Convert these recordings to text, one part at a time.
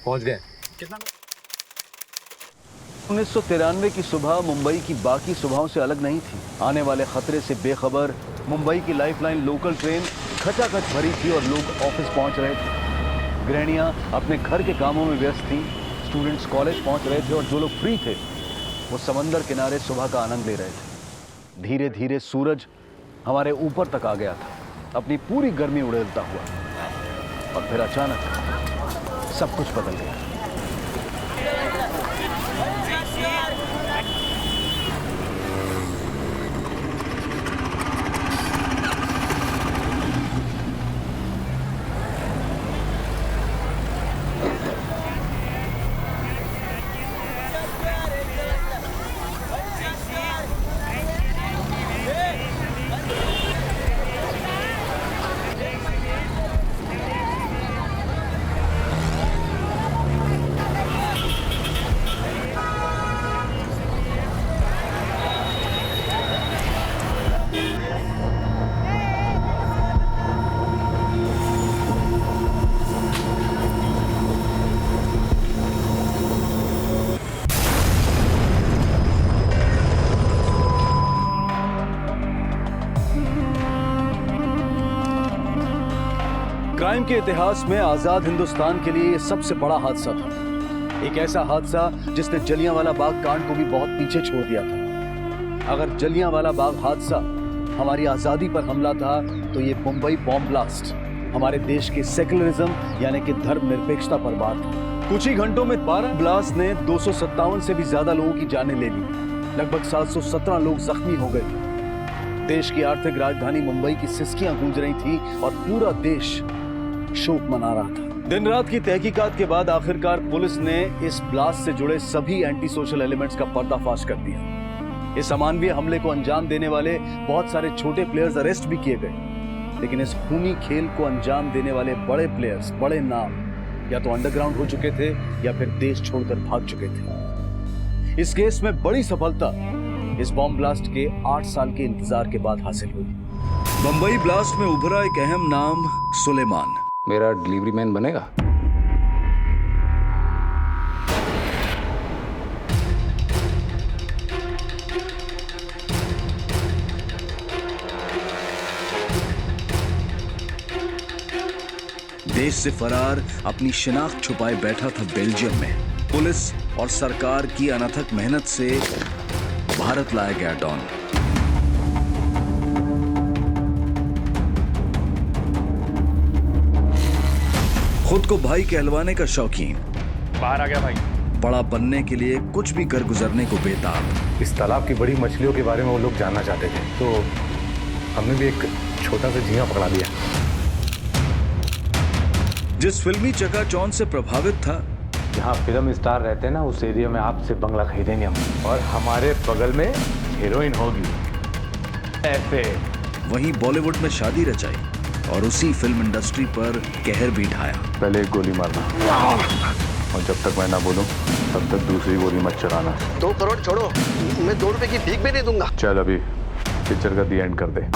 पहुंच गए। कितना 1993 की सुबह मुंबई की बाकी सुबहों से अलग नहीं थी। आने वाले खतरे से बेखबर मुंबई की लाइफलाइन लोकल ट्रेन खचाखच भरी थी और लोग ऑफिस पहुंच रहे थे। गृहिणियां अपने घर के कामों में व्यस्त थीं, स्टूडेंट्स कॉलेज पहुंच रहे थे और जो लोग फ्री थे वो समंदर किनारे सुबह का आनंद ले रहे थे। धीरे धीरे सूरज हमारे ऊपर तक आ गया था, अपनी पूरी गर्मी उड़ेलता हुआ, और फिर अचानक सब कुछ बदल गया। क्राइम के इतिहास में आजाद हिंदुस्तान के लिए यह सबसे बड़ा हादसा था। एक ऐसा हादसा जिसने जलियांवाला बाग कांड को भी बहुत पीछे छोड़ दिया था। अगर जलियांवाला बाग हादसा हमारी आजादी पर हमला था, तो ये मुंबई बॉम्ब ब्लास्ट हमारे देश के सेकुलरिज्म यानी कि धर्मनिरपेक्षता पर बात था। कुछ ही घंटों में 12 ब्लास्ट ने 257 से भी ज्यादा लोगों की जानें ले ली। लगभग 717 लोग जख्मी हो गए थे। देश की आर्थिक राजधानी मुंबई की सिसकियां गूंज रही थी और पूरा देश शोक मना रहा था। दिन रात की तहकीकात के बाद आखिरकार पुलिस ने इस ब्लास्ट से जुड़े सभी एंटी सोशल एलिमेंट्स का पर्दाफाश कर दिया। इस अमानवीय हमले को अंजाम देने वाले बहुत सारे छोटे प्लेयर्स अरेस्ट भी किए गए, लेकिन इस खूनी खेल को अंजाम देने वाले बड़े प्लेयर्स, बड़े नाम या तो अंडरग्राउंड हो चुके थे या फिर देश छोड़कर भाग चुके थे। इस केस में बड़ी सफलता इस बॉम्ब ब्लास्ट के 8 साल के इंतजार के बाद हासिल हुई। मुंबई ब्लास्ट में उभरा एक अहम नाम, सुलेमान। मेरा डिलीवरी मैन बनेगा? देश से फरार, अपनी शिनाख्त छुपाए बैठा था बेल्जियम में। पुलिस और सरकार की अनथक मेहनत से भारत लाया गया डॉन। खुद को भाई कहलवाने का शौकीन, बाहर आ गया भाई। बड़ा बनने के लिए कुछ भी कर गुजरने को बेताब। इस तालाब की बड़ी मछलियों के बारे में वो लोग जानना चाहते थे, तो हमने भी एक छोटा सा झींगा पकड़ा दिया। जिस फिल्मी चकाचौंध से प्रभावित था, जहाँ फिल्म स्टार रहते हैं ना, उस एरिया में आपसे बंगला खरीदेंगे हम, और हमारे बगल में हीरोइन होगी ऐसे। वहीं बॉलीवुड में शादी रचाई और उसी फिल्म इंडस्ट्री पर कहर भी ढाया। पहले एक गोली मारना, और जब तक मैं ना बोलूं तब तक दूसरी गोली मत चलाना। 2 करोड़ छोड़ो, मैं 2 रुपए की भीख भी नहीं दूंगा। चल अभी पिक्चर का दी एंड कर दे।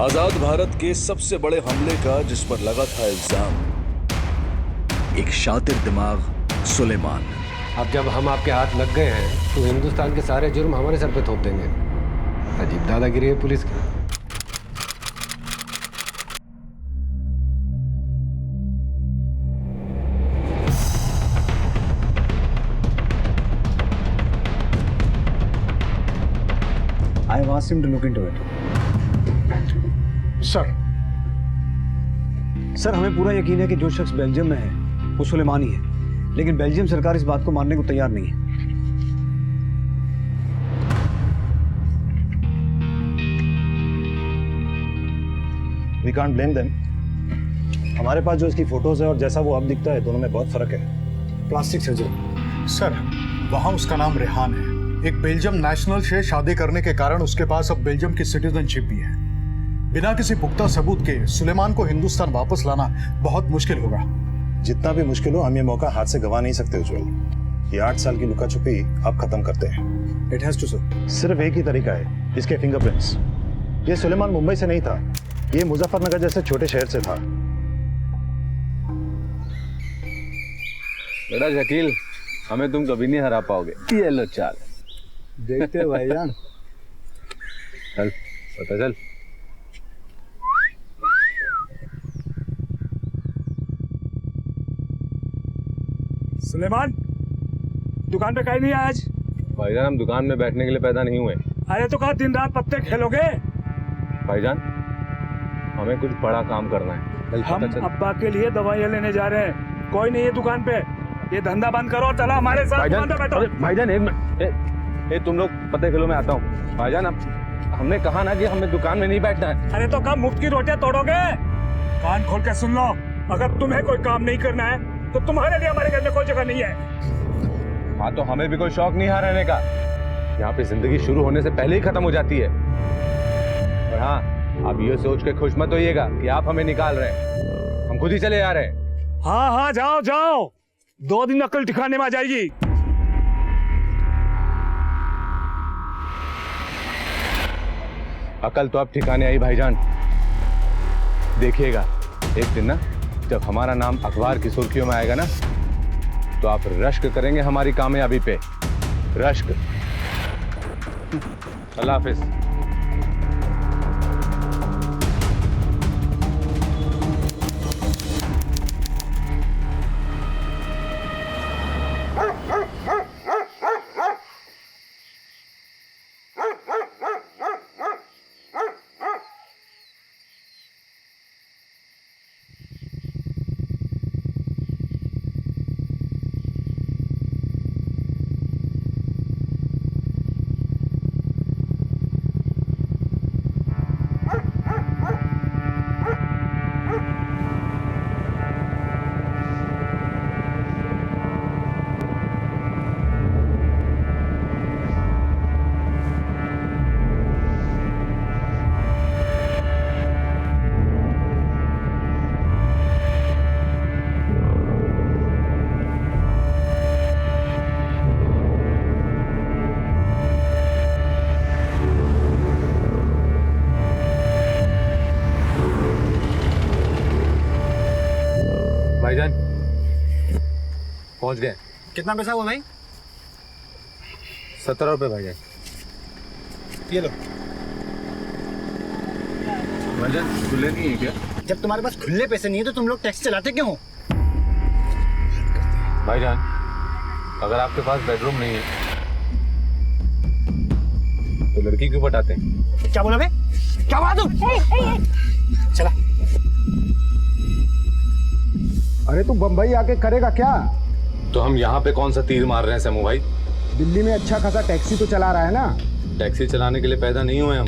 आजाद भारत के सबसे बड़े हमले का जिस पर लगा था इल्जाम, एक शातिर दिमाग सुलेमान। अब जब हम आपके हाथ लग गए हैं तो हिंदुस्तान के सारे जुर्म हमारे सर पे थोप देंगे। अजीब दादागिरी है पुलिस की। I have asked him to look into it. Sir, हमें पूरा यकीन है कि जो शख्स बेल्जियम में है वो सुलेमान ही है, लेकिन बेल्जियम सरकार इस बात को मानने को तैयार नहीं है। We can't blame them. हमारे पास जो इसकी फोटोज है और जैसा वो अब दिखता है, दोनों में बहुत फर्क है। Plastic surgery. सर, वहाँ उसका नाम रेहान है। एक बेल्जियम नेशनल से शादी करने के कारण उसके पास अब बेल्जियम की सिटीजनशिप भी है। बिना किसी पुख्ता सबूत के सुलेमान को हिंदुस्तान वापस लाना बहुत मुश्किल होगा। जितना भी मुश्किल हो, हम ये मौका हाथ से गवा नहीं सकते उज्जवल। ये 8 साल की लुका छुपी अब खत्म करते हैं। It has to sir. सिर्फ एक ही तरीका है, इसके फिंगरप्रिंट्स। ये सुलेमान मुंबई से नहीं था, ये मुजफ्फरनगर जैसे छोटे शहर से था। बेटा शकील, हमें तुम कभी नहीं हरा पाओगे। ये लो चाल। देखते हैं भाईजान। चल पता चल। सुलेमान, दुकान पे कहीं नहीं आया आज? भाईजान हम दुकान में बैठने के लिए पैदा नहीं हुए। अरे तो कहा दिन रात पत्ते खेलोगे? भाईजान हमें कुछ बड़ा काम करना है। कल हम पता चल। अब्बा के लिए दवाइयाँ लेने जा रहे हैं, कोई नहीं है दुकान पे। ये धंधा बंद करो और चला हमारे साथ भाईजान, दुकान पे बैठो। अरे भाईजान एक मिनट। ए, तुम लोग पत्ते खेलो, मैं आता हूँ। भाईजान हमने कहा ना कि हमें दुकान में नहीं बैठना है। अरे तो कब मुफ्त की रोटियां तोड़ोगे? कान खोल के सुन लो, अगर तुम्हें कोई काम नहीं करना है तो तुम्हारे लिए हमारे घर में कोई जगह नहीं है। हाँ तो हमें भी कोई शौक नहीं है रहने का। यहाँ पे जिंदगी शुरू होने से पहले ही खत्म हो जाती है। और हाँ, आप ये सोच के खुश मत होइएगा कि आप हमें निकाल रहे हैं, हम खुद ही चले आ रहे हैं। हाँ हाँ जाओ जाओ, 2 दिन अकल ठिकाने में आ जाएगी। अकल तो अब ठिकाने आई भाईजान। देखिएगा एक दिन ना, जब हमारा नाम अखबार की सुर्खियों में आएगा ना, तो आप रश्क करेंगे हमारी कामयाबी पे। रश्क। अल्लाह हाफिज। भाईजान पहुंच गए। कितना पैसा हुआ भाई? 17 रुपए भाईजान। ये लो। भाईजान खुले नहीं है क्या? जब तुम्हारे पास खुले पैसे नहीं है तो तुम लोग टैक्सी चलाते क्यों हो? भाईजान अगर आपके पास बेडरूम नहीं है तो लड़की क्यों पटाते हैं? क्या बोला बे? क्या बोला तुम? चला। अरे तू बंबई आके करेगा क्या? तो हम यहाँ पे कौन सा तीर मार रहे हैं समू भाई? दिल्ली में अच्छा खासा टैक्सी तो चला रहा है ना। टैक्सी चलाने के लिए पैदा नहीं हुए हम।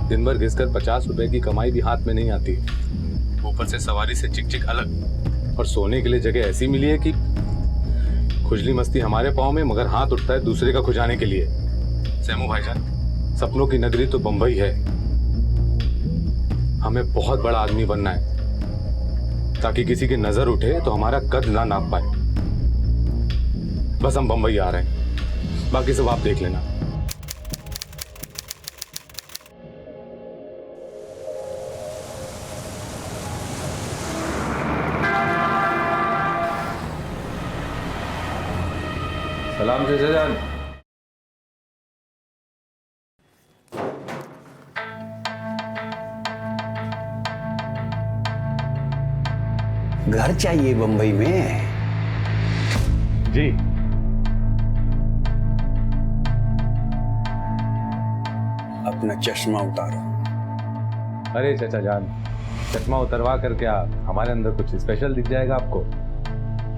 दिन भर घिसकर 50 रुपए की कमाई भी हाथ में नहीं आती, ऊपर से सवारी से चिक चिक अलग, और सोने के लिए जगह ऐसी मिली है कि खुजली मस्ती हमारे पाँव में, मगर हाथ उठता है दूसरे का खुजाने के लिए। सेमू भाईजान सपनों की नगरी तो बंबई है, हमें बहुत बड़ा आदमी बनना है ताकि किसी की नजर उठे तो हमारा कद ना नाप पाए। बस हम बंबई आ रहे हैं, बाकी सब आप देख लेना। सलाम से जान। घर चाहिए बंबई में? जी। अपना चश्मा उतारो। अरे चाचा जान, चश्मा उतरवा कर क्या हमारे अंदर कुछ स्पेशल दिख जाएगा आपको?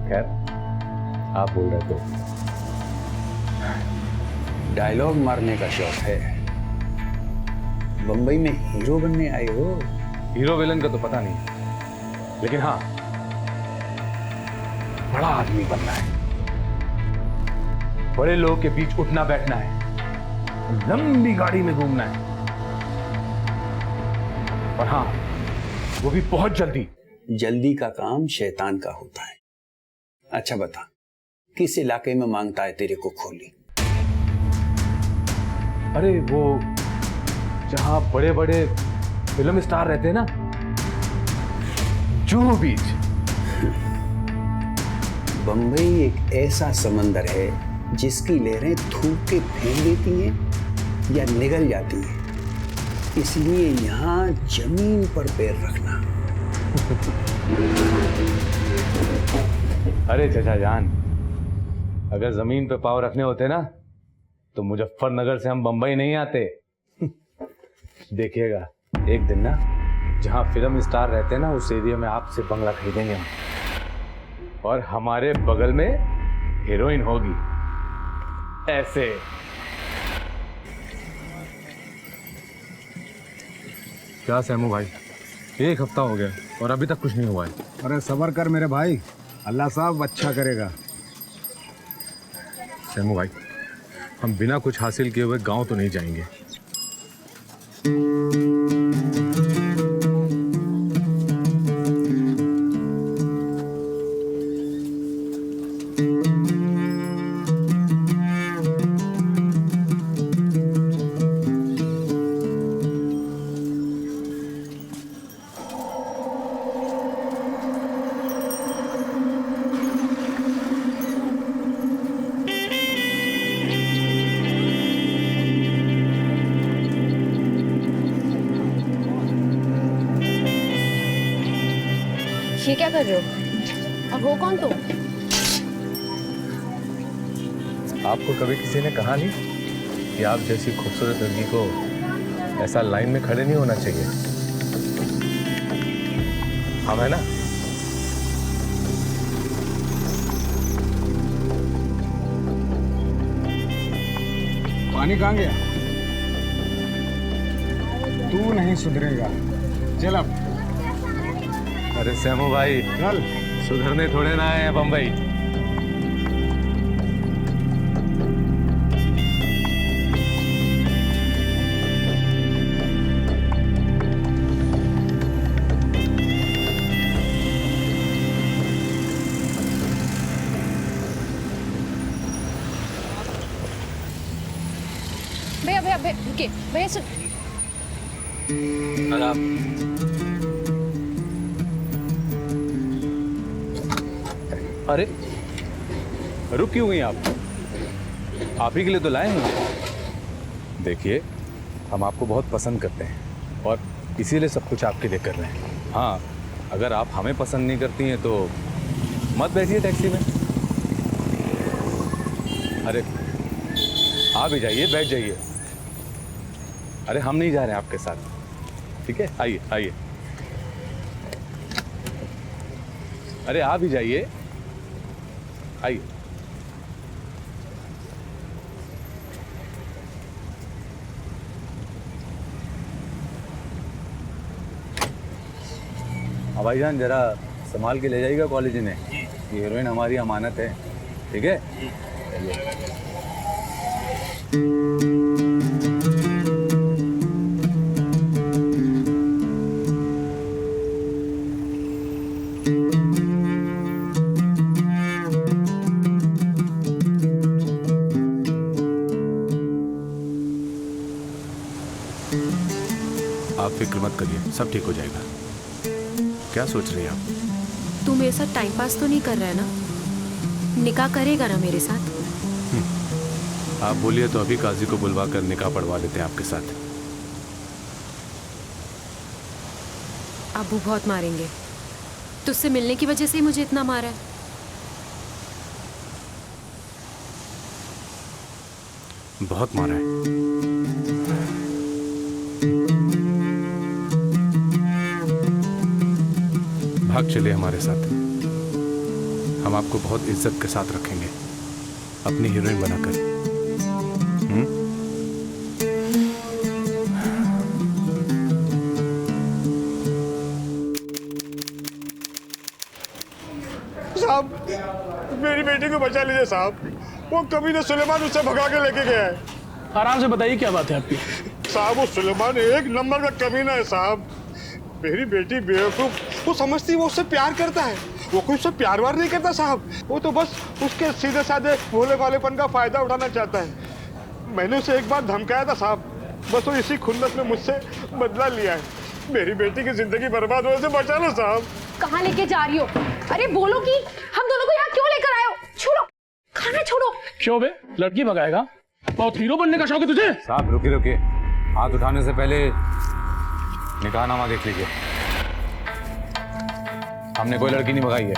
खैर आप बोल रहे तो। डायलॉग मारने का शौक है, बंबई में हीरो बनने आए हो? हीरो विलन का तो पता नहीं, लेकिन हाँ बड़ा आदमी बनना है, बड़े लोगों के बीच उठना बैठना है, लंबी गाड़ी में घूमना है, और हाँ वो भी बहुत जल्दी। जल्दी का काम शैतान का होता है। अच्छा बता, किस इलाके में मांगता है तेरे को खोली? अरे वो जहां बड़े बड़े फिल्म स्टार रहते हैं ना, जुहू बीच। बंबई एक ऐसा समंदर है जिसकी लहरें थूक के फेंक देती हैं या निगल जाती हैं, इसलिए यहाँ जमीन पर पैर रखना। अरे चचा जान, अगर जमीन पे पाँव रखने होते ना तो मुजफ्फरनगर से हम बंबई नहीं आते। देखिएगा एक दिन ना, जहां फिल्म स्टार रहते हैं ना, उस एरिया में आपसे बंगला खरीदेंगे हम, और हमारे बगल में हीरोइन होगी ऐसे। क्या सैमू भाई, 1 हफ्ता हो गया और अभी तक कुछ नहीं हुआ है। अरे सबर कर मेरे भाई, अल्लाह साहब अच्छा करेगा। सैमू भाई, हम बिना कुछ हासिल किए हुए गांव तो नहीं जाएंगे। ये क्या कर रहे हो? और हो कौन तुम? आपको कभी किसी ने कहा नहीं कि आप जैसी खूबसूरत लड़की को ऐसा लाइन में खड़े नहीं होना चाहिए? हम है ना? पानी कहाँ गया? तू नहीं सुधरेगा, चल अब। अरे सैमू भाई, चल। सुधरने थोड़े ना आए हैं बंबई। भैया भैया भैया रुकिए, भैया सुन। अरे रुक क्यों गई आप? आप ही के लिए तो लाए हैं। देखिए, हम आपको बहुत पसंद करते हैं और इसीलिए सब कुछ आपके लिए कर रहे हैं। हाँ, अगर आप हमें पसंद नहीं करती हैं तो मत बैठिए टैक्सी में। अरे आप ही जाइए, बैठ जाइए। अरे हम नहीं जा रहे हैं आपके साथ, ठीक है? आइए आइए। अरे आप ही जाइए, आइए। भाईजान जरा संभाल के ले जाइएगा कॉलेज में, ये हीरोइन हमारी अमानत है, ठीक है? आप फिक्र मत करिए, सब ठीक हो जाएगा। क्या सोच रही हैं आप? तू मेरे साथ टाइम पास तो नहीं कर रहा है ना? निकाह करेगा ना मेरे साथ? आप बोलिए तो अभी काजी को बुलवा कर निकाह पढ़वा देते हैं आपके साथ। अबू बहुत मारेंगे। तुझसे मिलने की वजह से ही मुझे इतना मारा है। बहुत मारा है। भाग चलिए हमारे साथ, हम आपको बहुत इज्जत के साथ रखेंगे, अपनी हीरोइन बनाकर। साहब, मेरी बेटी को बचा लीजिए साहब, वो कभी ना सुलेमान उससे भगा के लेके गया है। आराम से बताइए क्या बात है आपकी? साहब वो सुलेमान एक नंबर का कमीना है साहब। मेरी बेटी बेवकूफ, वो समझती है वो उससे प्यार करता है, वो कोई उससे प्यार वार नहीं करता साहब। वो तो बस उसके सीधे साधे भोले वालेपन का फायदा उठाना चाहता है। मैंने उसे एक बार धमकाया था साहब, बस वो इसी खुन्नस में मुझसे बदला लिया है। मेरी बेटी की जिंदगी बर्बाद होने से बचा लो साहब। कहाँ लेके जा रही हो? अरे बोलो कि हम दोनों को यहाँ क्यों लेकर आए शोभे लड़की भगाएगा? बहुत हीरो बनने का शौक है तुझे? साहब रुकिए रुकिए, हाथ उठाने से पहले निकाहनामा देख लीजिए। हमने कोई लड़की नहीं भगाई है,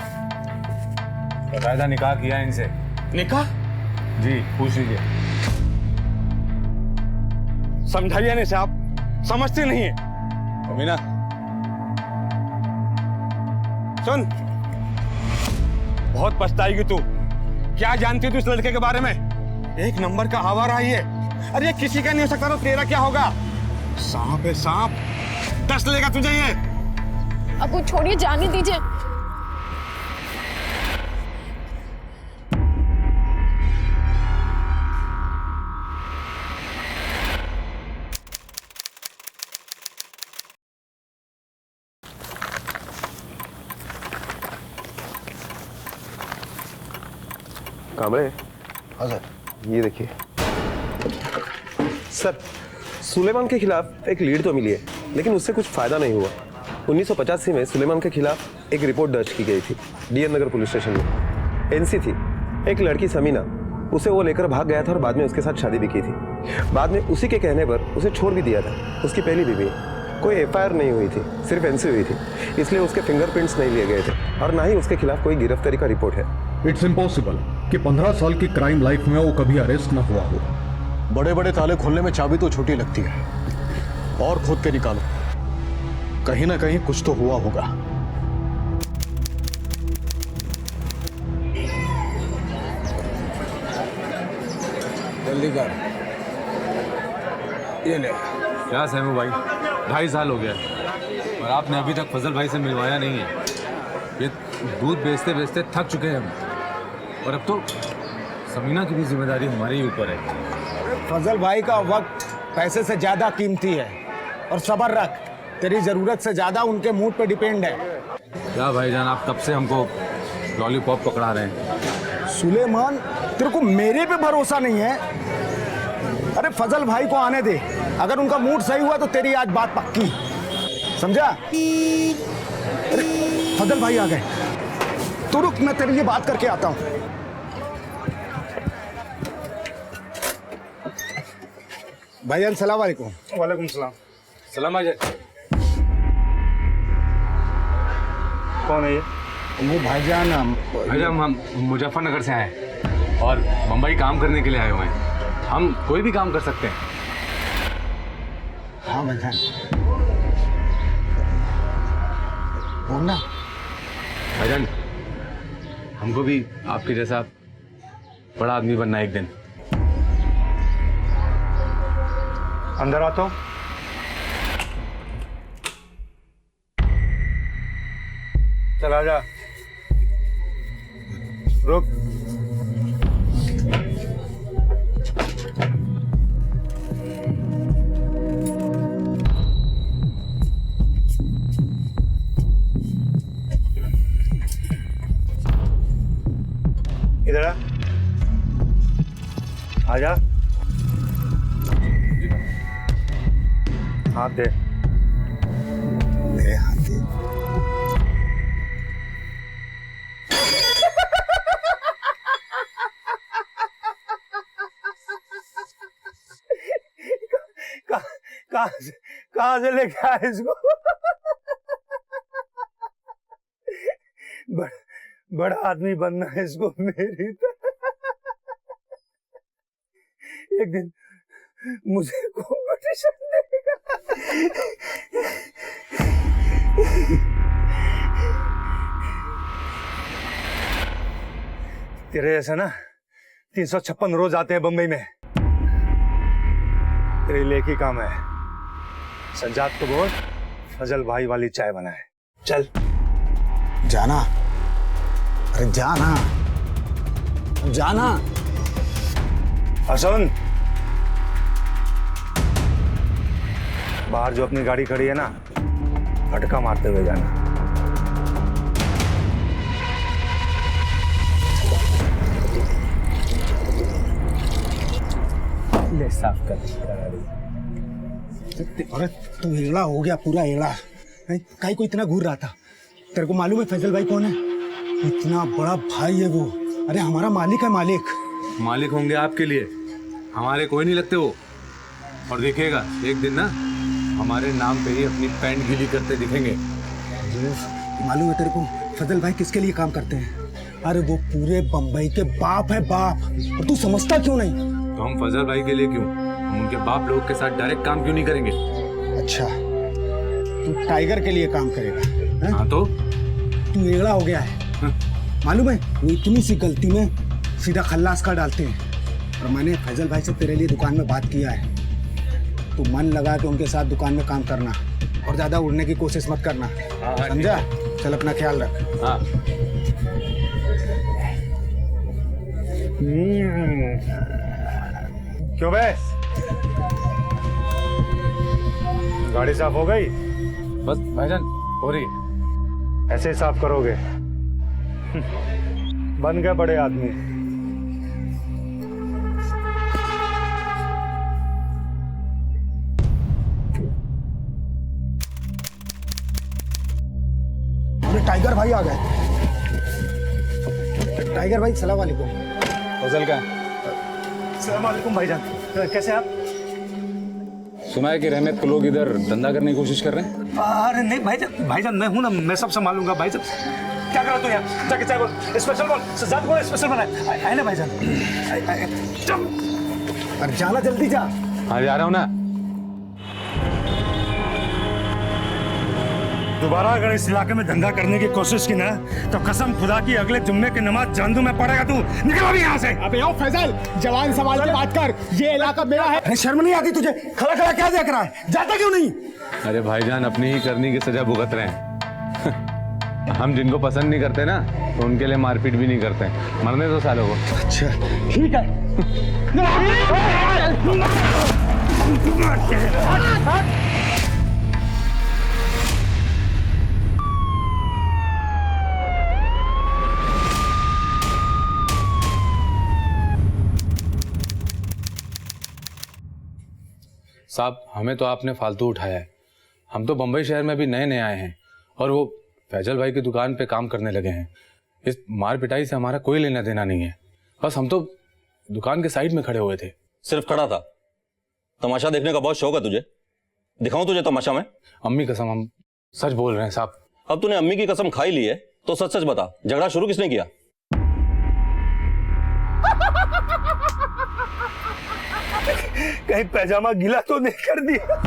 बकायदा निकाह किया है इनसे। निकाह? जी पूछ लीजिए। समझाइए नहीं साहब, समझते नहीं है। मीना सुन, बहुत पछताएगी तू। क्या जानती तू इस लड़के के बारे में? एक नंबर का आवारा है ये। अरे किसी का नहीं हो सकता तो तेरा क्या होगा? सांप है सांप, डस लेगा तुझे ये। अब वो छोड़िए, जाने दीजिए। कामरे। हाँ सर। ये देखिए सर, सुलेमान के खिलाफ एक लीड तो मिली है, लेकिन उससे कुछ फायदा नहीं हुआ। 1985 में सुलेमान के खिलाफ एक रिपोर्ट दर्ज की गई थी डीएन नगर पुलिस स्टेशन में। एनसी थी, एक लड़की समीना, उसे वो लेकर भाग गया था और बाद में उसके साथ शादी भी की थी। बाद में उसी के कहने पर उसे छोड़ भी दिया था। उसकी पहली बीवी। कोई एफआईआर नहीं हुई थी, सिर्फ एनसी हुई थी, इसलिए उसके फिंगरप्रिंट्स नहीं लिए गए थे और ना ही उसके खिलाफ कोई गिरफ्तारी का रिपोर्ट है। इट्स इम्पॉसिबल कि 15 साल की क्राइम लाइफ में वो कभी अरेस्ट ना हुआ हो। बड़े बड़े ताले खोलने में चाबी तो छोटी लगती है, और खोद के निकालो, कहीं ना कहीं कुछ तो हुआ होगा। जल्दी कर। ये ले। क्या सहमू भाई, 2.5 साल हो गया और आपने अभी तक फजल भाई से मिलवाया नहीं है। ये दूध बेचते बेचते थक चुके हैं हम, और अब तो समीना की भी जिम्मेदारी हमारे ही ऊपर है। फजल भाई का वक्त पैसे से ज्यादा कीमती है, और सब्र रख, तेरी जरूरत से ज्यादा उनके मूड पे डिपेंड है। क्या भाईजान, आप तब से हमको लॉलीपॉप पकड़ा रहे हैं। सुलेमान, तेरे को मेरे पे भरोसा नहीं है? अरे फजल भाई को आने दे, अगर उनका मूड सही हुआ तो तेरी आज बात पक्की, समझा? अरे फजल भाई आ गए, तो रुक, मैं तेरे लिए बात करके आता हूं। भाईजान सलाम वालेकुम। वालेकुम सलाम। सलाम भाईजान। कौन है ये? वो भाईजान हम मुजफ्फरनगर से आए और मुंबई काम करने के लिए आए हुए हैं। हम कोई भी काम कर सकते हैं। हाँ भाईजान, बोलना। भाईजान, हमको भी आपके जैसा बड़ा आदमी बनना है एक दिन। अंदर आता हूं। चला जा, रुक। इधर आ जा। हाथ दे। ले हाथ दे। कहाँ से लेके आए इसको? बड़ा आदमी बनना है इसको मेरी तरह। एक दिन मुझे कॉम्पिटिशन देगा। तेरे जैसा ना 356 रोज आते हैं बंबई में। तेरे लिए ही काम है। सज्जाद को बोल फजल भाई वाली चाय बनाए। चल जाना। अरे जाना, जाना। सुन, बाहर जो अपनी गाड़ी खड़ी है ना, फटका मारते हुए जाना। ले साफ कर। अरे तू एड़ा हो गया, पूरा एड़ा। काई को इतना घूर रहा था? तेरे को मालूम है फैजल भाई कौन है? इतना बड़ा भाई है वो। अरे हमारा मालिक है, मालिक। मालिक होंगे आपके लिए, हमारे कोई नहीं लगते वो। और देखिएगा एक दिन ना हमारे नाम पे ही अपनी पैंट गीली करते दिखेंगे। मालूम है तेरे को फजल भाई किसके लिए काम करते हैं? अरे वो पूरे बम्बई के बाप है, बाप। और तू समझता क्यों नहीं? तो हम फजल भाई के लिए क्यों, हम उनके बाप लोग के साथ डायरेक्ट काम क्यों नहीं करेंगे? अच्छा, तू टाइगर के लिए काम करेगा? हाँ तो तू एड़ा हो गया है। मालूम है वो इतनी सी गलती में सीधा खल्लास कर डालते हैं। और मैंने फैजल भाई से तेरे लिए दुकान में बात किया है, तू मन लगा के उनके साथ दुकान में काम करना और ज्यादा उड़ने की कोशिश मत करना, समझा? चल अपना ख्याल रख। हाँ। क्यों बे? गाड़ी साफ हो गई? बस भाईजान हो रही है। ऐसे ही साफ करोगे? बन गए बड़े आदमी। टाइगर भाई आ गए। टाइगर भाई सलाम वालेकुम। फजल का सलाम वालेकुम भाईजान, कैसे आप? सुना है कि रहमत को लोग इधर धंधा करने की कोशिश कर रहे हैं। अरे नहीं भाईजान मैं हूं ना, मैं सब संभालूंगा भाईजान। क्या कर रहा तू यहाँ? जाके चाय बोल, स्पेशल बोल, सजाद बोल, स्पेशल बनाए। आए ना भाईजान। अरे जाना जल्दी जा। हाँ जा रहा हूँ ना। दोबारा अगर इस इलाके में धंधा करने की कोशिश की ना तो कसम खुदा की अगले जुम्मे की नमाज जानदू में पड़ेगा तू। निकल अभी यहाँ से। अबे आओ फैजल, जवान संभाल के बात कर, ये इलाका मेरा है। अरे शर्म नहीं आती तुझे? खड़ा खड़ा क्या देख रहा है? जाता क्यों नहीं? अरे भाईजान अपनी ही करनी की सजा भुगत रहे हैं। हम जिनको पसंद नहीं करते ना तो उनके लिए मारपीट भी नहीं करते, मरने दो सालों को। अच्छा ठीक है। साहब हमें तो आपने फालतू उठाया है, हम तो बम्बई शहर में भी नए नए आए हैं और वो फैजल भाई की दुकान पे काम करने लगे हैं। इस मार पिटाई से हमारा कोई लेना देना नहीं है, बस हम तो दुकान के साइड में खड़े हुए थे। सिर्फ खड़ा था? तमाशा देखने का बहुत शौक है तुझे? दिखाऊं तुझे तमाशा में? अम्मी कसम हम सच बोल रहे हैं साहब। अब तूने अम्मी की कसम खाई ली है तो सच सच बता, झगड़ा शुरू किसने किया? कहीं पैजामा गीला तो नहीं कर दिया?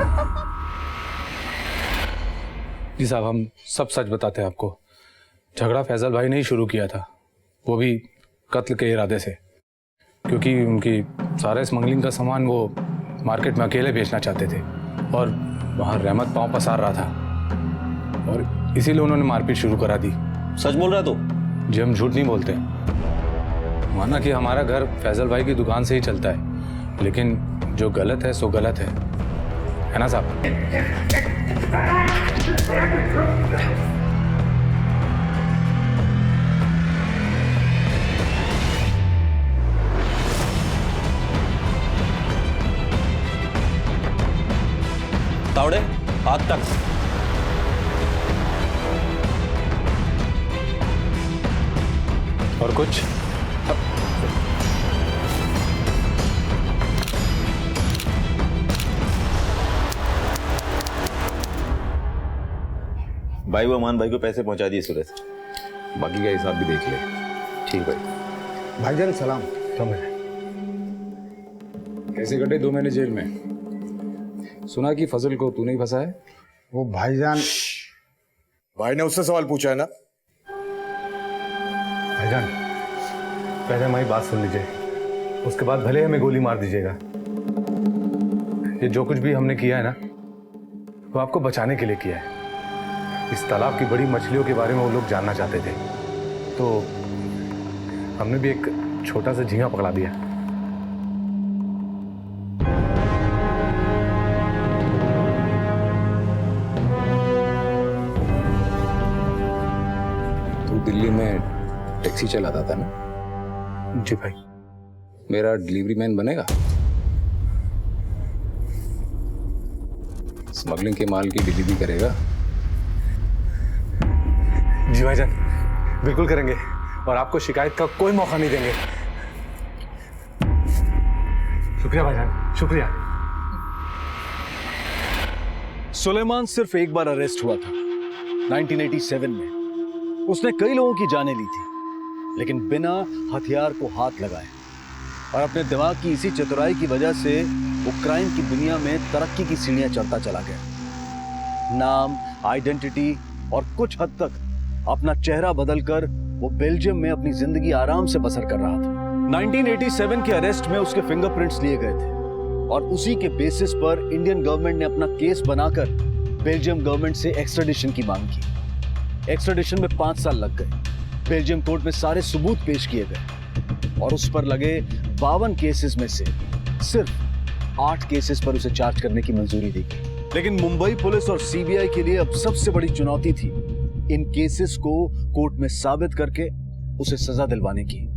जी साहब हम सब सच बताते हैं आपको। झगड़ा फैजल भाई ने ही शुरू किया था, वो भी कत्ल के इरादे से, क्योंकि उनकी सारे स्मगलिंग का सामान वो मार्केट में अकेले बेचना चाहते थे और वहाँ रहमत पांव पसार रहा था और इसीलिए उन्होंने मारपीट शुरू करा दी। सच बोल रहा है तू? जी हम झूठ नहीं बोलते। माना कि हमारा घर फैजल भाई की दुकान से ही चलता है, लेकिन जो गलत है सो गलत है ना साहब? तावड़े हाथ तक। और कुछ? भाई वो अमान भाई को पैसे पहुंचा दिए सुरेश, बाकी का हिसाब भी देख ले। ठीक भाई। भाईजान सलाम। कैसे कटे 2 महीने जेल में? सुना कि फजल को तूने ही फंसा है? वो भाईजान, भाई ने उससे सवाल पूछा है ना? भाईजान पहले हमारी बात सुन लीजिए, उसके बाद भले हमें गोली मार दीजिएगा। ये जो कुछ भी हमने किया है ना वो आपको बचाने के लिए किया है। इस तालाब की बड़ी मछलियों के बारे में वो लोग जानना चाहते थे, तो हमने भी एक छोटा सा झींगा पकड़ा दिया। तू दिल्ली में टैक्सी चलाता था ना? जी भाई। मेरा डिलीवरी मैन बनेगा? स्मगलिंग के माल की डिलीवरी करेगा? जी भाईजान बिल्कुल करेंगे और आपको शिकायत का कोई मौका नहीं देंगे। शुक्रिया भाईजान, शुक्रिया। सुलेमान सिर्फ एक बार अरेस्ट हुआ था 1987 में। उसने कई लोगों की जानें ली थी, लेकिन बिना हथियार को हाथ लगाए, और अपने दिमाग की इसी चतुराई की वजह से वो क्राइम की दुनिया में तरक्की की सीढ़ियां चढ़ता चला गया। नाम, आइडेंटिटी और कुछ हद तक अपना चेहरा बदलकर वो बेल्जियम में अपनी जिंदगी आराम से बसर कर रहा था। 1987 के अरेस्ट में उसके फिंगरप्रिंट्स लिए गए थे, और उसी के बेसिस पर इंडियन गवर्नमेंट ने अपना केस बनाकर बेल्जियम गवर्नमेंट से एक्स्ट्राडिशन की मांग की। एक्स्ट्राडिशन में 5 साल लग गए। बेल्जियम कोर्ट में सारे सबूत पेश किए गए, और उस पर लगे 52 केसेस में से सिर्फ 8 केसेस पर उसे चार्ज करने की मंजूरी दी गई। लेकिन मुंबई पुलिस और सीबीआई के लिए अब सबसे बड़ी चुनौती थी इन केसेस को कोर्ट में साबित करके उसे सजा दिलवाने की।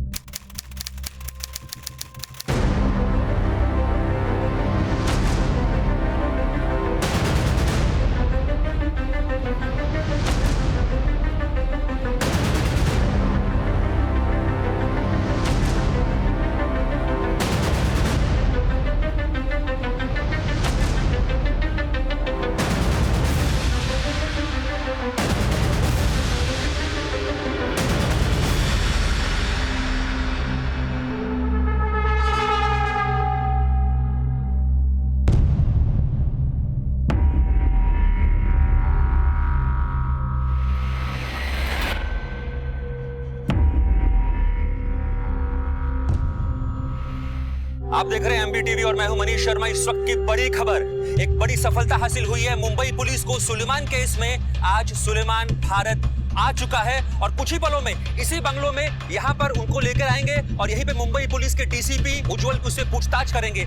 आप देख रहे हैं एमबीटीवी और मैं हूं मनीष शर्मा। इस वक्त की बड़ी खबर, एक बड़ी सफलता हासिल हुई है मुंबई पुलिस को सुलेमान केस में। आज सुलेमान भारत आ चुका है और कुछ ही पलों में इसी बंगलों में यहां पर उनको लेकर आएंगे और यहीं पे मुंबई पुलिस के डीसीपी उज्जवल उससे पूछताछ करेंगे।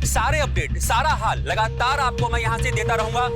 सारे अपडेट, सारा हाल लगातार आपको मैं यहां से देता रहूंगा।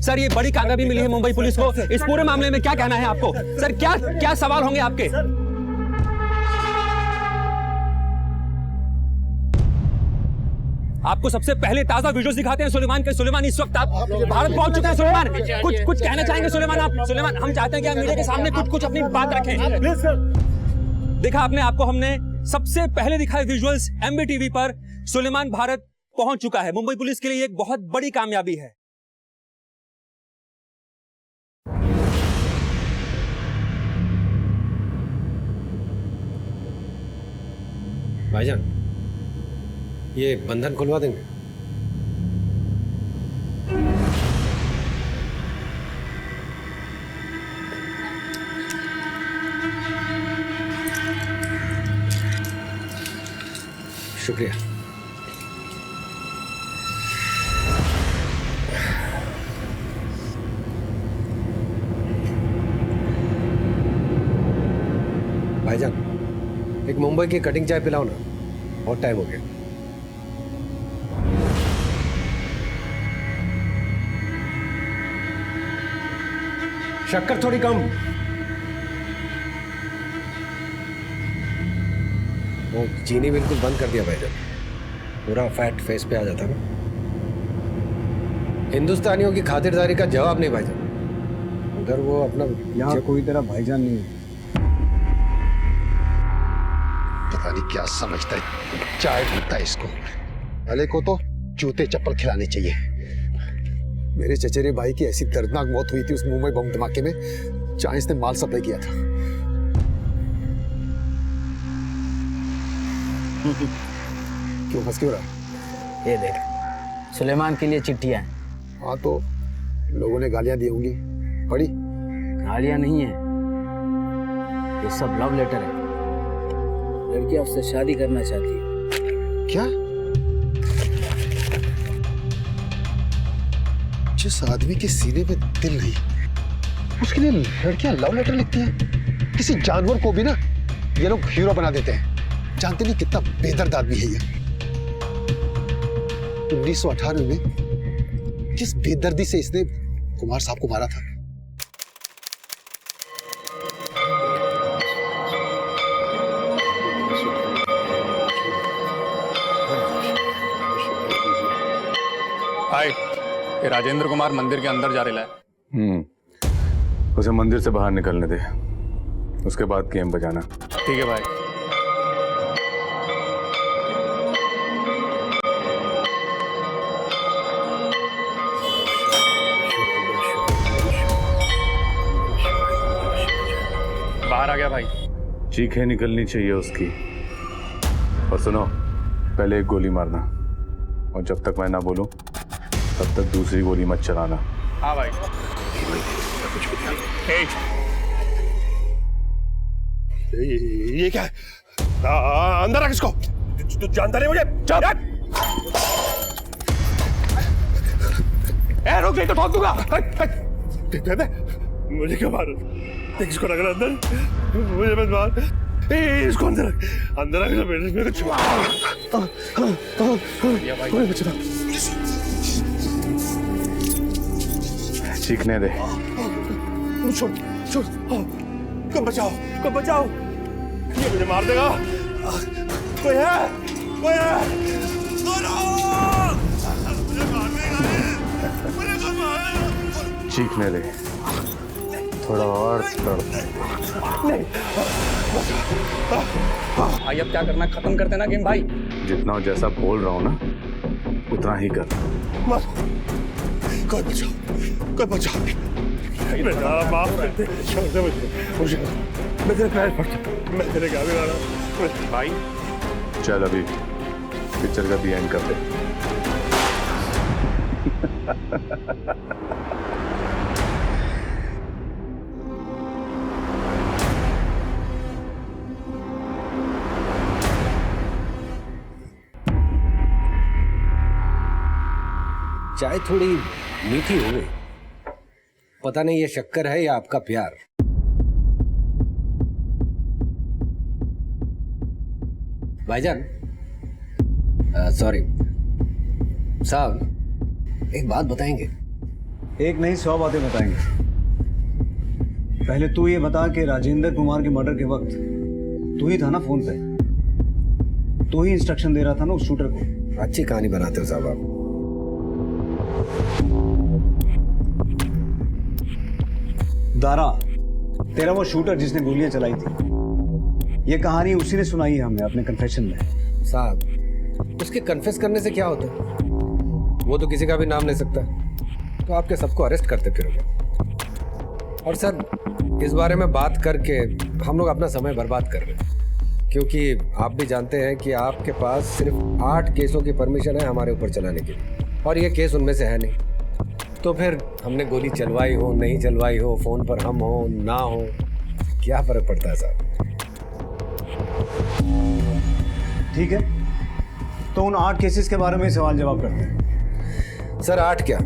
सर, ये बड़ी कामयाबी मिली है मुंबई पुलिस को। इस पूरे मामले में क्या कहना है आपको? सर, क्या सवाल होंगे आपके? आपको सबसे पहले ताजा वीडियोस दिखाते हैं सुलेमान के। सुलेमान, इस वक्त आप भारत पहुंच चुके हैं। सुलेमान, कुछ कहना चाहेंगे सुलेमान आप? सुलेमान, हम चाहते हैं कि आप मीडिया के सामने कुछ अपनी बात रखें। देखा आपने, आपको हमने सबसे पहले दिखाए विजुअल्स एमबीटीवी पर। सुलेमान भारत पहुंच चुका है। मुंबई पुलिस के लिए एक बहुत बड़ी कामयाबी है। भाईजान, ये बंधन खुलवा देंगे? शुक्रिया। भाईजान, एक मुंबई की कटिंग चाय पिलाओ ना, बहुत टाइम हो गया। शक्कर थोड़ी कम। वो चीनी बिल्कुल बंद कर दिया भाईजान, पूरा फैट फेस पे आ जाता ना। हिंदुस्तानियों की खातिरदारी का जवाब नहीं भाईजान। उधर वो अपना यहाँ कोई तेरा भाईजान नहीं है। पता नहीं क्या समझता है, चाय पीता है इसको। अले को तो जूते चप्पल खिलाने चाहिए। मेरे चचेरे भाई की ऐसी दर्दनाक मौत हुई थी उस मुंबई बम धमाके में, जहां इसने माल सप्लाई किया था। क्यों हंस क्यों रहा? ये देख, सुलेमान के लिए चिट्ठियां हैं। हाँ, तो लोगों ने गालियां दी होंगी, पढ़ी? गालियां नहीं है, ये सब लव लेटर है। लड़कियां उससे शादी करना चाहती है। क्या? जिस आदमी के सीने में दिल नहीं, उसके लिए लड़कियां लव लेटर लिखती हैं? किसी जानवर को भी ना ये लोग हीरो बना देते हैं। जानते नहीं कितना बेदर्द आदमी है ये। 1998 में किस बेदर्दी से इसने कुमार साहब को मारा था। हाय, ये राजेंद्र कुमार मंदिर के अंदर जा रहा है। उसे मंदिर से बाहर निकलने दे, उसके बाद गेम बजाना। ठीक है भाई। बाहर आ गया भाई। चीखें निकलनी चाहिए उसकी। और सुनो, पहले एक गोली मारना, और जब तक मैं ना बोलूं तब तक दूसरी गोली मत चलाना। हाँ भाई। ये क्या है? अंदर आ किसको? तू जानता नहीं मुझे? चल। रुक नहीं तो ठोक दूंगा। दे मुझे क्यों मारो? किसको लग रहा अंदर? मुझे मत मार। इसको अंदर अंदर आके मेरे को बचना। चीखने दे। छोड़ छोड़। कब बचाओ, कब बचाओ। ये मुझे मार देगा। कोई है, कोई है। मुझे मार देगा, मुझे कब मारेगा। चीखने दे, थोड़ा और नहीं। भाई अब क्या करना, खत्म कर देना गेम भाई। जितना जैसा बोल रहा हूँ ना उतना ही कर। कोई बचाओ, कोई बचाओ। बेटा माफ कर दे, छोड़ दे मुझे। मैं तेरे पैर पड़ता, मैं तेरे गाली आ रहा हूँ भाई। चल अभी पिक्चर का दी एंड कर दे। चाय थोड़ी मीठी हो गई। पता नहीं ये शक्कर है या आपका प्यार। भाईजान, सॉरी साहब, एक बात बताएंगे? एक नहीं 100 बातें बताएंगे। पहले तू ये बता कि राजेंद्र कुमार के मर्डर के वक्त तू ही था ना फोन पे? तू ही इंस्ट्रक्शन दे रहा था ना उस शूटर को? अच्छी कहानी बनाते हो साहब आप। दारा, तेरा वो शूटर जिसने गोलियां चलाई थी, ये कहानी उसी ने सुनाई है हमें अपने कन्फेशन में। साहब, उसके कन्फेस करने से क्या होता है? वो तो किसी का भी नाम ले सकता है, तो आपके सबको अरेस्ट करते फिरोगे। और सर, इस बारे में बात करके हम लोग अपना समय बर्बाद कर रहे हैं, क्योंकि आप भी जानते हैं कि आपके पास सिर्फ 8 केसों की परमिशन है हमारे ऊपर चलाने के लिए, और ये केस उनमें से है नहीं। तो फिर हमने गोली चलवाई हो, नहीं चलवाई हो, फोन पर हम हो ना हो, क्या फर्क पड़ता है साहब? ठीक है, तो उन 8 केसेस के बारे में सवाल जवाब करते हैं। सर 8 क्या,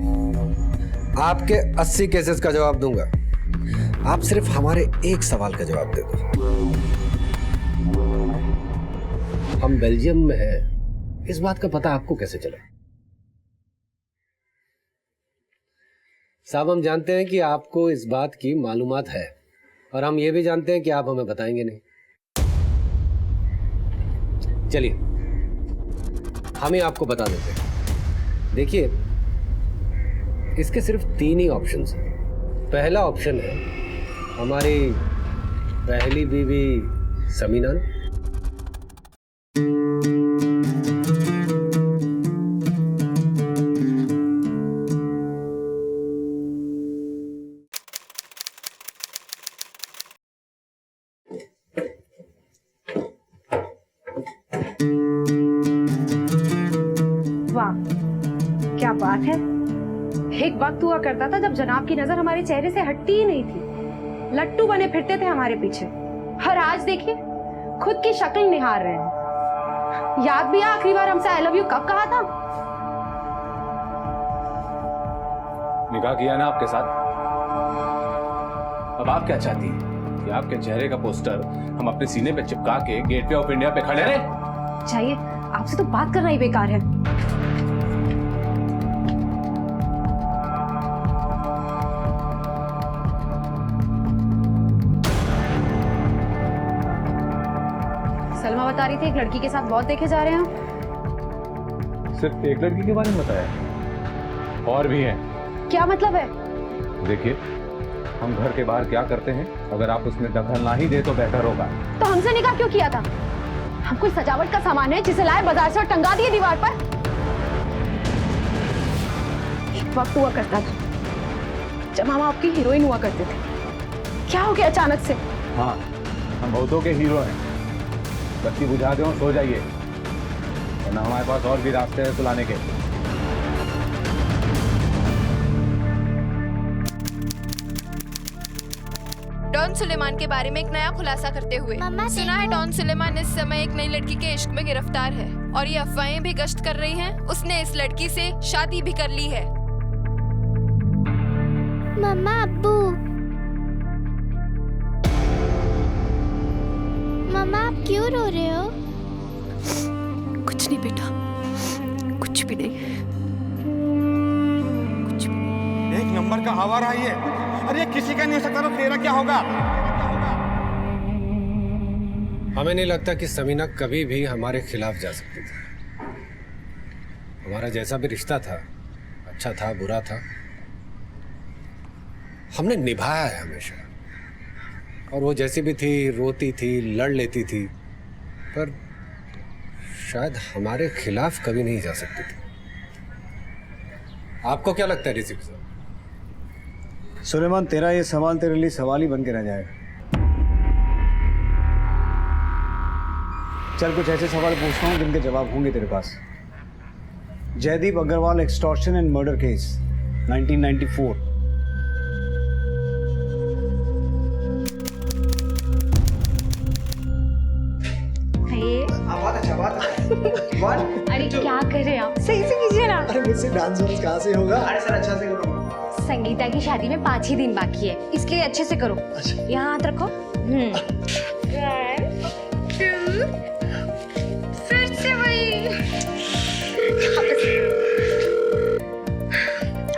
आपके 80 केसेस का जवाब दूंगा। आप सिर्फ हमारे एक सवाल का जवाब दे दो। हम बेल्जियम में हैं, इस बात का पता आपको कैसे चला? साहब, हम जानते हैं कि आपको इस बात की मालूमात है, और हम ये भी जानते हैं कि आप हमें बताएंगे नहीं। चलिए हम ही आपको बता देते हैं। देखिए, इसके सिर्फ 3 ही ऑप्शंस हैं। पहला ऑप्शन है हमारी पहली बीवी समीना। क्या बात है। एक वक्त हुआ करता था जब जनाब की नजर हमारे चेहरे से हटती ही नहीं थी, लट्टू बने फिरते थे हमारे पीछे, और आज देखिए खुद की शक्ल निहार रहे हैं। याद भी है आखिरी बार हमसे आई लव यू कब कहा था? निकाह किया ना आपके साथ। अब आप क्या चाहती हैं कि आपके चेहरे का पोस्टर हम अपने सीने पे चिपका के गेटवे ऑफ इंडिया पे खड़े रहे? चाहिए, आपसे तो बात करना ही बेकार है। बता रही थी एक लड़की के साथ बहुत देखे जा रहे हैं आप। सिर्फ एक लड़की के बारे में बताया, और भी हैं। क्या मतलब है? देखिए, हम घर के बाहर क्या करते हैं, अगर आप उसमें दखल ना ही दे तो बेहतर होगा। तो हमसे निकाह क्यों किया था? हम कोई सजावट का सामान है जिसे लाए बाजार से और टंगा दिए दीवार पर? एक वक्त हुआ करता था जब हम आपकी हीरोइन हुआ करते थे। क्या हो गया अचानक से? हाँ, हम बहुतों के हीरो हैं। बत्ती बुझा दो, सो जाइए, वरना हमारे पास और भी रास्ते हैं सुलाने के। डॉन सुलेमान के बारे में एक नया खुलासा करते हुए सुना है डॉन सुलेमान इस समय एक नई लड़की के इश्क में गिरफ्तार है और ये अफवाहें भी गश्त कर रही हैं उसने इस लड़की से शादी भी कर ली है। मम्मा, अब्बू, मम्मा आप क्यों रो रहे हो? कुछ नहीं बेटा, कुछ भी नहीं। एक नंबर का आवारा है ये। अरे किसी का नहीं हो सकता तो तेरा क्या होगा? हमें नहीं लगता कि समीना कभी भी हमारे खिलाफ जा सकती थी। हमारा जैसा भी रिश्ता था, अच्छा था बुरा था, हमने निभाया है हमेशा। और वो जैसी भी थी, रोती थी, लड़ लेती थी, पर शायद हमारे खिलाफ कभी नहीं जा सकती थी। आपको क्या लगता है ऋषिक साहब? सुलेमान, तेरा ये सवाल तेरे लिए सवाल ही बन के रह जाएगा। चल कुछ ऐसे सवाल पूछता हूँ जिनके जवाब होंगे तेरे पास। Jaideep Agarwal extortion and murder case 1994। अरे क्या कर रहे हैं आप? सही से कीजिए ना। अरे मुझसे डांस वांस कहाँ से होगा? अरे सर अच्छा से करो। संगीता की शादी में 5 ही दिन बाकी है, इसलिए अच्छे से करो। अच्छा। यहाँ हाथ रखो। 1, 2, फिर से वही।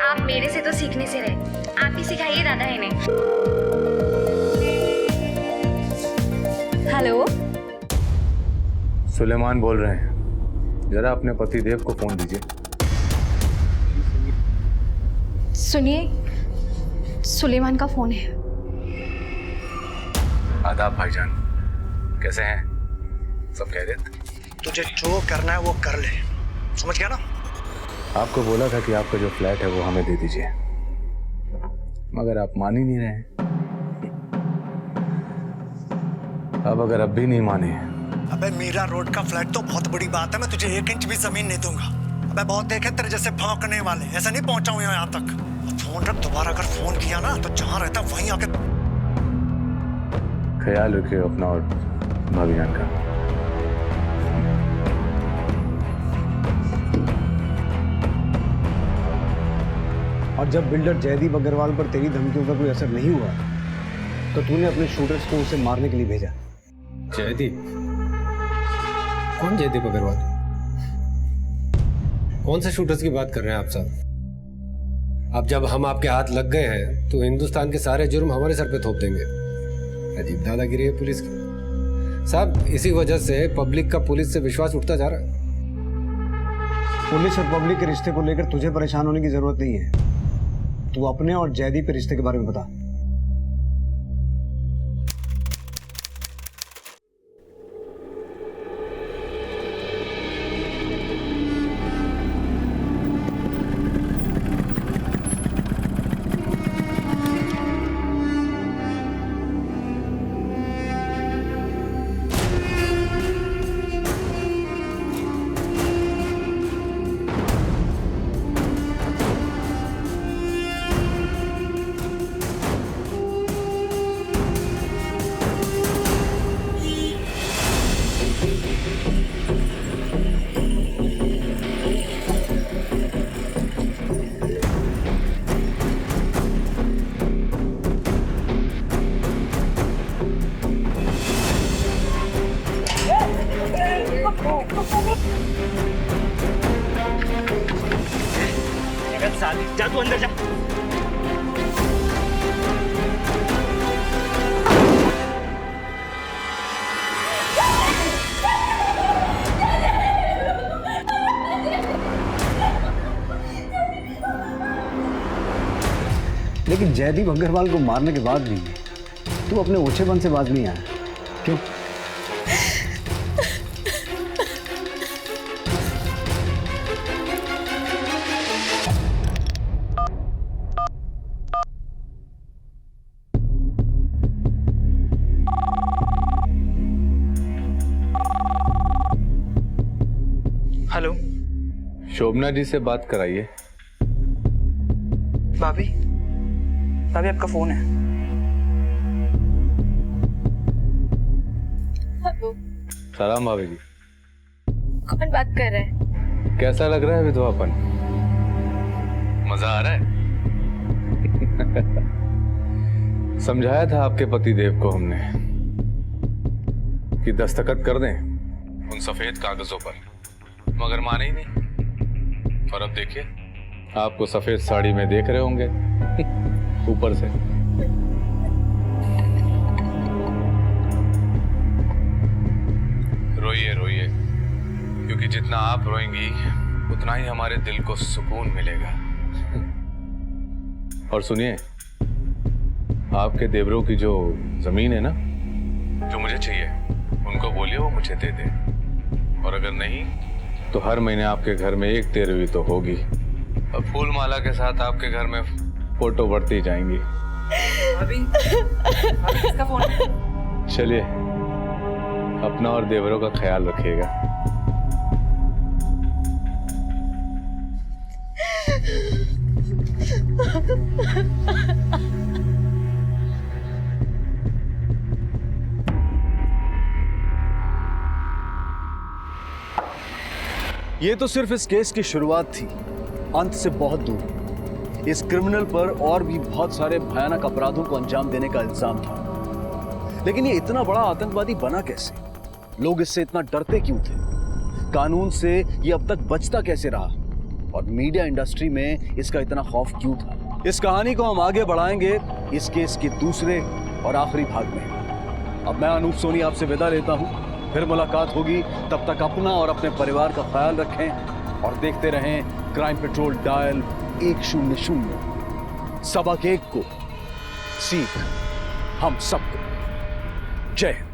आप मेरे से तो सीखने से रहे, आप ही सिखाइए दादा इन्हें। हेलो, सुलेमान बोल रहे हैं, जरा अपने पति देव को फोन दीजिए। सुनिए, सुलेमान का फोन है। आदाब भाईजान, कैसे हैं? सब खैरियत? तुझे जो करना है वो कर ले, समझ गया ना? आपको बोला था कि आपका जो फ्लैट है वो हमें दे दीजिए, मगर आप मान ही नहीं रहे हैं। अब अगर अब भी नहीं माने। अबे मीरा रोड का फ्लैट तो बहुत बड़ी बात है, मैं तुझे 1 इंच भी जमीन नहीं दूंगा। अबे बहुत देखे तेरे जैसे भौंकने वाले, ऐसा नहीं पहुंचा हूं यहाँ तक। फोन रख, दोबारा अगर फोन किया ना तो जहां रहता वहीं आके। ख्याल रखिए अपना और भाभी जान का। और जब बिल्डर जयदीप अग्रवाल पर तेरी धमकियों का कोई असर नहीं हुआ तो तूने अपने शूटर्स को उसे मारने के लिए भेजा। जयदीप? कौन जयदीप अग्रवाल? कौन से शूटर्स की बात कर रहे हैं आप साहब? अब जब हम आपके हाथ लग गए हैं तो हिंदुस्तान के सारे जुर्म हमारे सर पे थोप देंगे। अजीब दादागिरी है पुलिस की साहब। इसी वजह से पब्लिक का पुलिस से विश्वास उठता जा रहा है। पुलिस और पब्लिक के रिश्ते को लेकर तुझे परेशान होने की जरूरत नहीं है। तू अपने और जयदीप के रिश्ते के बारे में बता। जा तू अंदर जा। लेकिन जयदीप अग्रवाल को मारने के बाद भी तू अपने ओछेपन से बाज नहीं आया, क्यों? हेलो, शोभना जी से बात कराइए। भाभी, भाभी आपका फोन है। हेलो, सलाम भाभी जी। कौन बात कर रहा है? कैसा लग रहा है विधवापन? मजा आ रहा है? समझाया था आपके पतिदेव को हमने कि दस्तखत कर दें उन सफेद कागजों पर, मगर माने ही नहीं। और अब देखिए, आपको सफेद साड़ी में देख रहे होंगे ऊपर से। रोइए रोइए, क्योंकि जितना आप रोएंगी उतना ही हमारे दिल को सुकून मिलेगा। और सुनिए, आपके देवरों की जो जमीन है ना, जो मुझे चाहिए, उनको बोलिए वो मुझे दे दे। और अगर नहीं तो हर महीने आपके घर में एक तेरहवीं तो होगी, और फूल माला के साथ आपके घर में फोटो बढ़ती जाएंगी। अभी किसका फोन है? चलिए, अपना और देवरों का ख्याल रखिएगा। ये तो सिर्फ इस केस की शुरुआत थी, अंत से बहुत दूर। इस क्रिमिनल पर और भी बहुत सारे भयानक अपराधों को अंजाम देने का इल्जाम था। लेकिन ये इतना बड़ा आतंकवादी बना कैसे? लोग इससे इतना डरते क्यों थे? कानून से ये अब तक बचता कैसे रहा? और मीडिया इंडस्ट्री में इसका इतना खौफ क्यों था? इस कहानी को हम आगे बढ़ाएंगे इस केस के दूसरे और आखिरी भाग में। अब मैं अनूप सोनी आपसे विदा लेता हूं, फिर मुलाकात होगी। तब तक अपना और अपने परिवार का ख्याल रखें और देखते रहें क्राइम पेट्रोल डायल 100। सबक एक को, सीख हम सबको। जय हिंद।